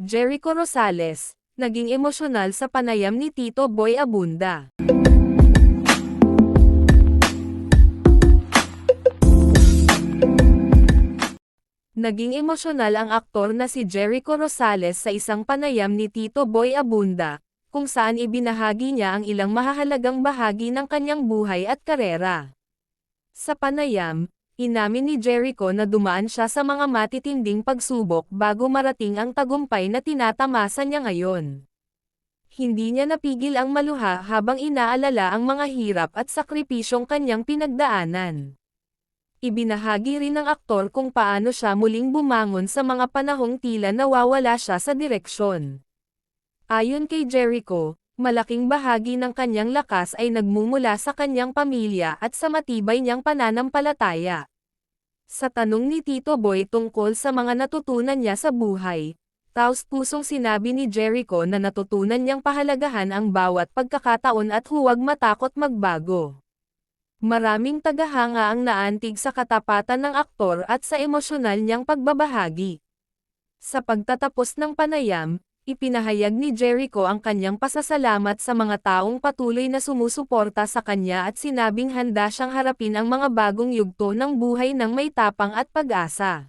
Jericho Rosales, naging emosyonal sa panayam ni Tito Boy Abunda. Naging emosyonal ang aktor na si Jericho Rosales sa isang panayam ni Tito Boy Abunda, kung saan ibinahagi niya ang ilang mahahalagang bahagi ng kanyang buhay at karera. Sa panayam, inamin ni Jericho na dumaan siya sa mga matitinding pagsubok bago marating ang tagumpay na tinatamasa niya ngayon. Hindi niya napigil ang maluha habang inaalala ang mga hirap at sakripisyong kanyang pinagdaanan. Ibinahagi rin ng aktor kung paano siya muling bumangon sa mga panahong tila nawawala siya sa direksyon. Ayon kay Jericho, malaking bahagi ng kanyang lakas ay nagmumula sa kanyang pamilya at sa matibay niyang pananampalataya. Sa tanong ni Tito Boy tungkol sa mga natutunan niya sa buhay, taos-pusong sinabi ni Jericho na natutunan niyang pahalagahan ang bawat pagkakataon at huwag matakot magbago. Maraming tagahanga ang naantig sa katapatan ng aktor at sa emosyonal niyang pagbabahagi. Sa pagtatapos ng panayam, ipinahayag ni Jericho ang kanyang pasasalamat sa mga taong patuloy na sumusuporta sa kanya at sinabing handa siyang harapin ang mga bagong yugto ng buhay ng may tapang at pag-asa.